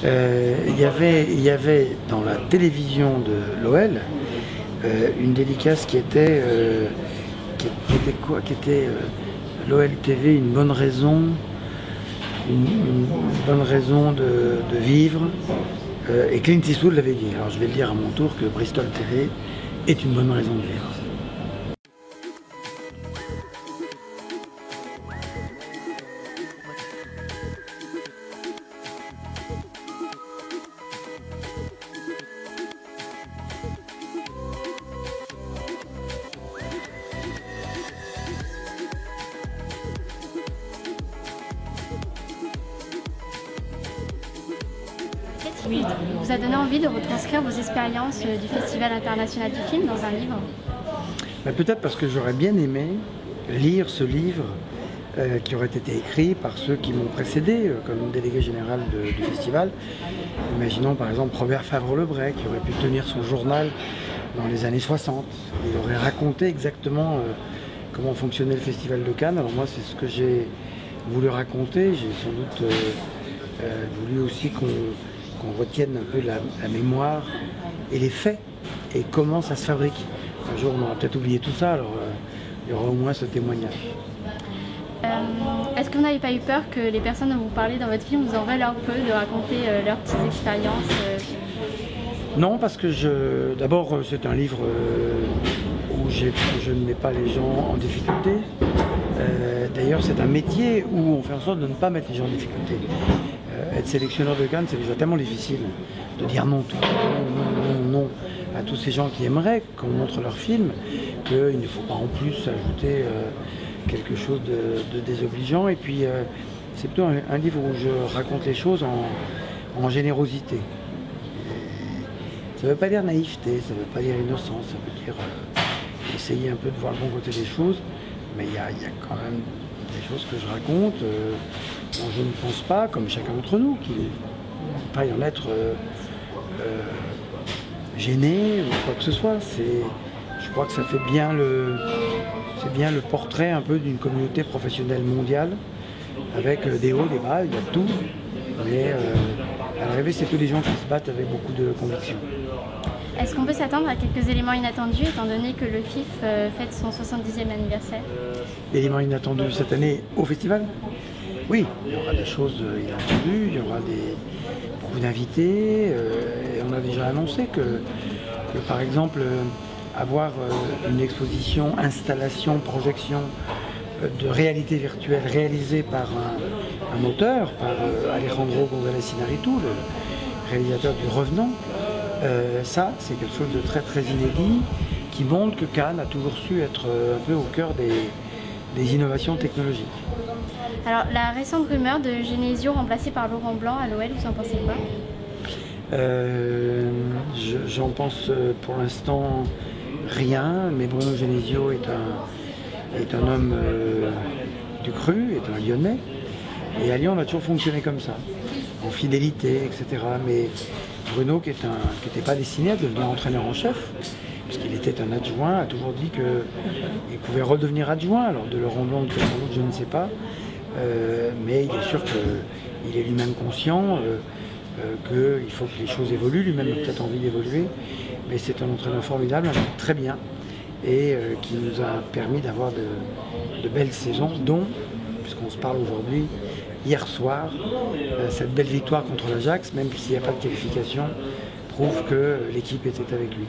Il y avait dans la télévision de l'OL une dédicace qui était quoi? Qui était l'OL TV, une bonne raison, une bonne raison de vivre. Et Clint Eastwood l'avait dit. Alors je vais le dire à mon tour que Bristol TV est une bonne raison de vivre. Oui, vous a donné envie de retranscrire vos expériences du Festival international du film dans un livre? Peut-être parce que j'aurais bien aimé lire ce livre qui aurait été écrit par ceux qui m'ont précédé comme délégué général du festival. Imaginons par exemple Robert Favre-Lebray qui aurait pu tenir son journal dans les années 60. Il aurait raconté exactement comment fonctionnait le Festival de Cannes. Alors moi c'est ce que j'ai voulu raconter. J'ai sans doute voulu aussi qu'on retienne un peu la mémoire et les faits et comment ça se fabrique. Un jour on aura peut-être oublié tout ça, alors il y aura au moins ce témoignage. Est-ce que vous n'avez pas eu peur que les personnes dont vous parlez dans votre film vous en veulent un peu de raconter leurs petites expériences Non, parce que d'abord c'est un livre où je ne mets pas les gens en difficulté. D'ailleurs c'est un métier où on fait en sorte de ne pas mettre les gens en difficulté. Être sélectionneur de Cannes, c'est déjà tellement difficile de dire non, non à tous ces gens qui aimeraient qu'on montre leur film, qu'il ne faut pas en plus ajouter quelque chose de désobligeant. Et puis c'est plutôt un livre où je raconte les choses en générosité. Et ça ne veut pas dire naïveté, ça ne veut pas dire innocence, ça veut dire essayer un peu de voir le bon côté des choses, mais il y a quand même des choses que je raconte dont je ne pense pas, comme chacun d'entre nous, qu'il ne faille en être gêné ou quoi que ce soit. Je crois que ça fait c'est bien le portrait un peu d'une communauté professionnelle mondiale, avec des hauts, des bas, il y a tout, mais à l'arrivée c'est tous les gens qui se battent avec beaucoup de conviction. Est-ce qu'on peut s'attendre à quelques éléments inattendus étant donné que le FIF fête son 70e anniversaire? Éléments inattendus cette année au festival? Oui, il y aura des choses inattendues, il y aura beaucoup d'invités. Et on a déjà annoncé que par exemple, avoir une exposition, installation, projection de réalité virtuelle réalisée par un auteur, par Alejandro González Iñárritu, le réalisateur du Revenant, ça c'est quelque chose de très très inédit qui montre que Cannes a toujours su être un peu au cœur des innovations technologiques. Alors, la récente rumeur de Genesio remplacé par Laurent Blanc à l'OL, vous en pensez quoi? J'en pense pour l'instant rien, mais Bruno Genesio est un homme du Cru, est un Lyonnais, et à Lyon on a toujours fonctionné comme ça, en fidélité, etc. Mais Bruno, qui n'était pas destiné à devenir entraîneur en chef, puisqu'il était un adjoint, a toujours dit qu'il pouvait redevenir adjoint. Alors de Laurent Blanc, sans doute, je ne sais pas. Mais il est sûr qu'il est lui-même conscient qu'il faut que les choses évoluent, lui-même a peut-être envie d'évoluer, mais c'est un entraîneur formidable, un joueur très bien, et qui nous a permis d'avoir de belles saisons, dont, puisqu'on se parle aujourd'hui, hier soir, cette belle victoire contre l'Ajax, même s'il n'y a pas de qualification, prouve que l'équipe était avec lui.